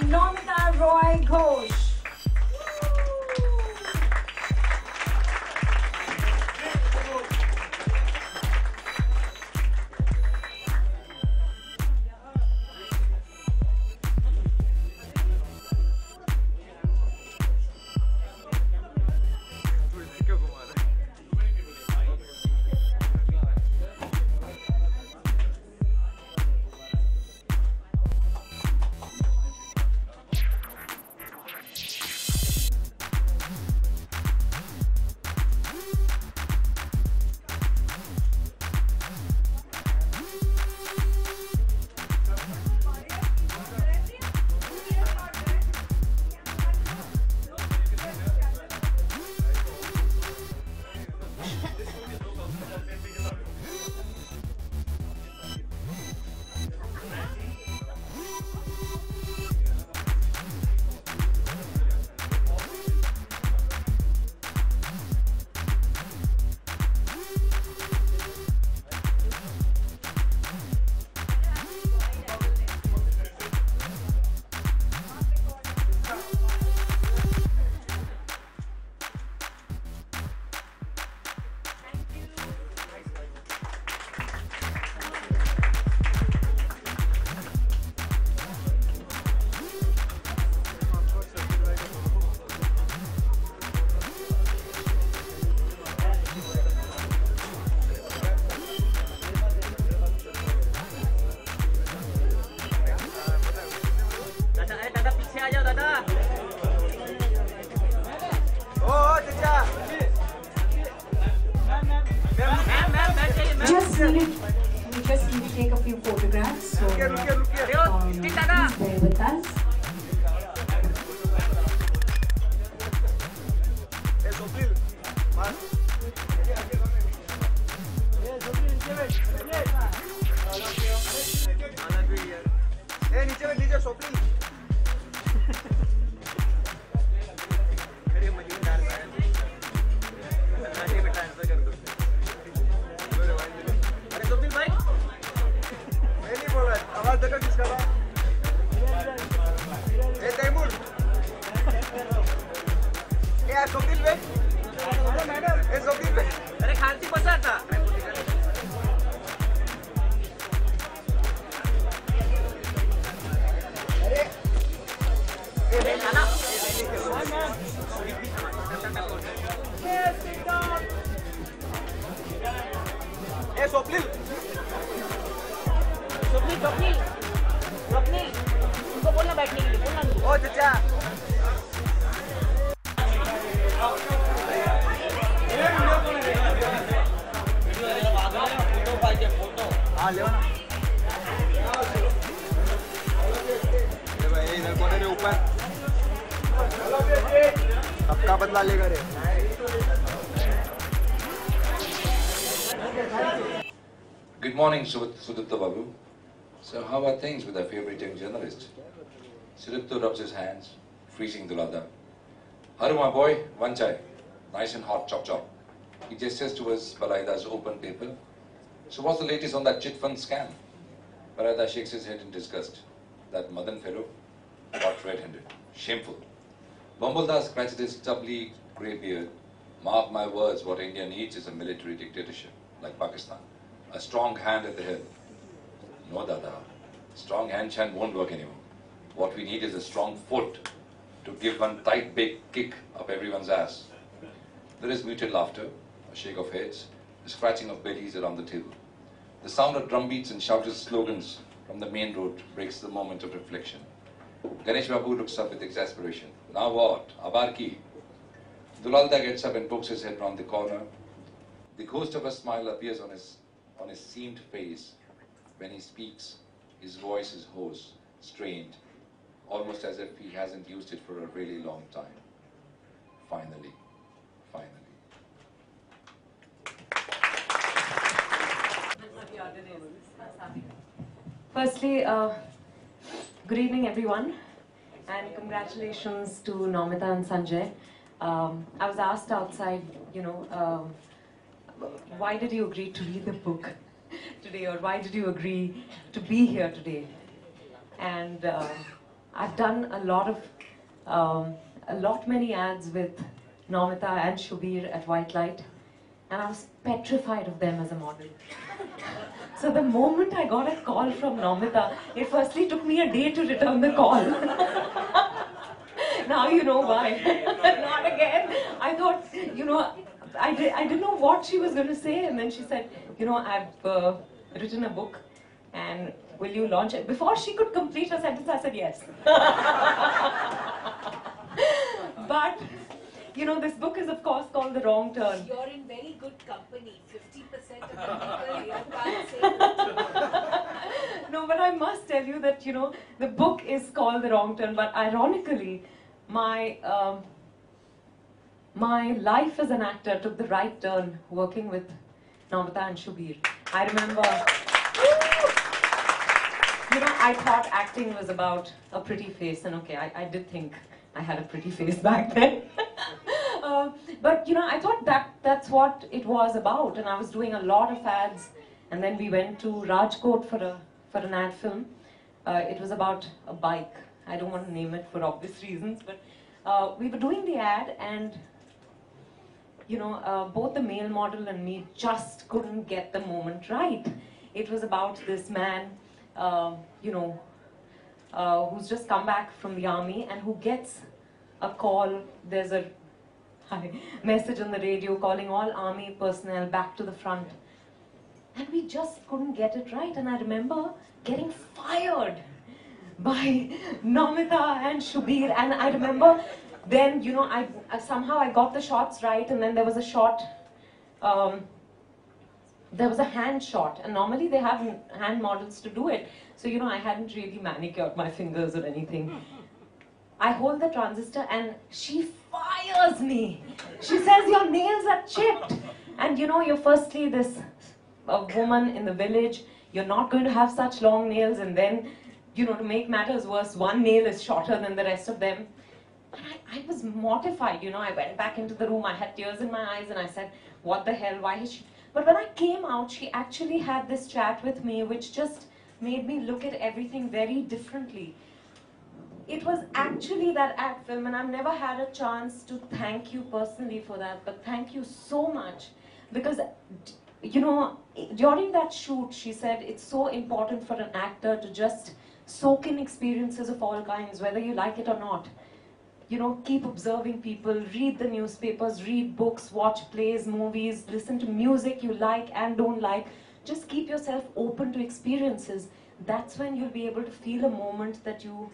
and Namita Roy Ghose. We just need to take a few photographs, so please bear with us. Good morning, Sudipta Babu. So how are things with our favorite young journalist? Sudipta rubs his hands, freezing Dulada. Haru, my boy, one chai. Nice and hot, chop chop. He gestures towards Balaida's open paper. So what's the latest on that chit fund scam? Balaida shakes his head in disgust. That Madan fellow got red-handed. Shameful. Bambaldas scratches his stubbly grey beard. Mark my words, what India needs is a military dictatorship, like Pakistan. A strong hand at the head. No, Dada. Strong hand won't work anymore. What we need is a strong foot to give one tight big kick up everyone's ass. There is muted laughter, a shake of heads, a scratching of bellies around the table. The sound of drumbeats and shouted slogans from the main road breaks the moment of reflection. Ganesh Babu looks up with exasperation. Now what? Abar ki? Dulalda gets up and pokes his head round the corner. The ghost of a smile appears on his seamed face. When he speaks, his voice is hoarse, strained, almost as if he hasn't used it for a really long time. Finally. Firstly, good evening everyone, and congratulations to Namita and Sanjay. I was asked outside, why did you agree to read the book today, or why did you agree to be here today? And I've done a lot many ads with Namita and Shubir at White Light, and I was petrified of them as a model. So the moment I got a call from Namita, it firstly took me a day to return the call. Now you know why. Not again. I thought, I didn't know what she was going to say, and then she said, I've written a book, and will you launch it? Before she could complete her sentence, I said yes. But, this book is of course called The Wrong Turn. You're in very good company. 50% of the people here can't say that. No, but I must tell you that, the book is called The Wrong Turn, but ironically, my life as an actor took the right turn working with Namita and Shubir. I remember, I thought acting was about a pretty face, and okay, I did think I had a pretty face back then. But, I thought that's what it was about, and I was doing a lot of ads, and then we went to Rajkot for an ad film. It was about a bike. I don't want to name it for obvious reasons, but we were doing the ad, and both the male model and me just couldn't get the moment right. It was about this man, who's just come back from the army and who gets a call. There's a message on the radio calling all army personnel back to the front. And we just couldn't get it right. And I remember getting fired by Namita and Shubir. And I remember then, I somehow I got the shots right, and then there was a shot, there was a hand shot, and normally they have hand models to do it. So, I hadn't really manicured my fingers or anything. I hold the transistor and she fires me. She says, your nails are chipped. And you're firstly this woman in the village, you're not going to have such long nails, and then, to make matters worse, one nail is shorter than the rest of them. And I was mortified, I went back into the room, I had tears in my eyes, and I said, what the hell, why is she... But when I came out, she actually had this chat with me, which just made me look at everything very differently. It was actually that ad film, and I've never had a chance to thank you personally for that, but thank you so much, because, during that shoot, she said it's so important for an actor to just soak in experiences of all kinds, whether you like it or not. Keep observing people, read the newspapers, read books, watch plays, movies, listen to music you like and don't like. Just keep yourself open to experiences. That's when you'll be able to feel a moment that you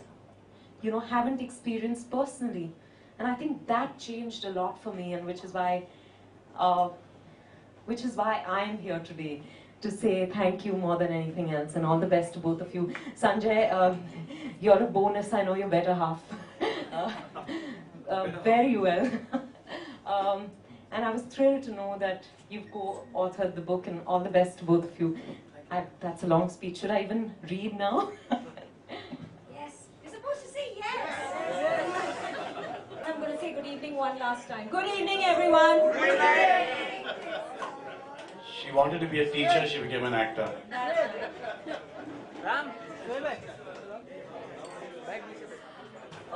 haven't experienced personally. And I think that changed a lot for me, and which is why I'm here today, to say thank you more than anything else, and all the best to both of you. Sanjay, you're a bonus, I know your better half. Very well. And I was thrilled to know that you've co-authored the book, and all the best to both of you. That's a long speech. Should I even read now? Yes. You're supposed to say yes. I'm going to say good evening one last time. Good evening, everyone. Good evening. She wanted to be a teacher, she became an actor.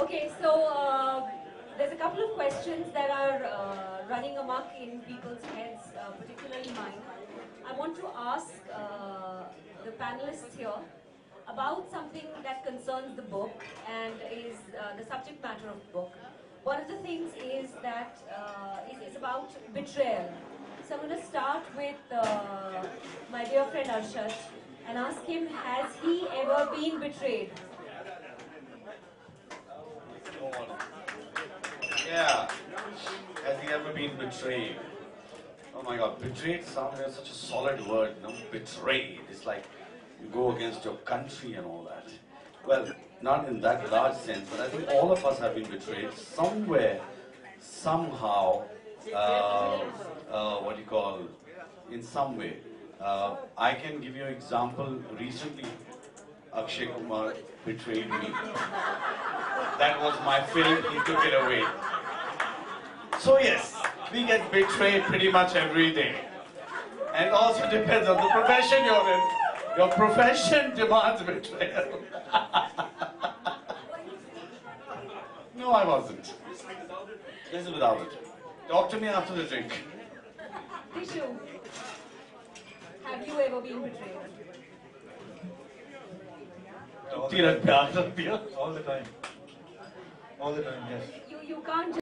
Okay, so there's a couple of questions that are running amok in people's heads, particularly mine. I want to ask the panelists here about something that concerns the book and is the subject matter of the book. One of the things is that is about betrayal. So I'm going to start with my dear friend Arshad and ask him, has he ever been betrayed? Yeah. Has he ever been betrayed? Oh my God, betrayed sounds like such a solid word, no? Betrayed. It's like you go against your country and all that. Well, not in that large sense, but I think all of us have been betrayed somewhere, somehow, in some way. I can give you an example. Recently, Akshay Kumar betrayed me. That was my film, he took it away. So yes, we get betrayed pretty much every day. And it also depends on the profession you're in. Your profession demands betrayal. wasn't. There's a without it. Talk to me after the drink. Tishu, have you ever been betrayed? All the time. All the time, yes. You can't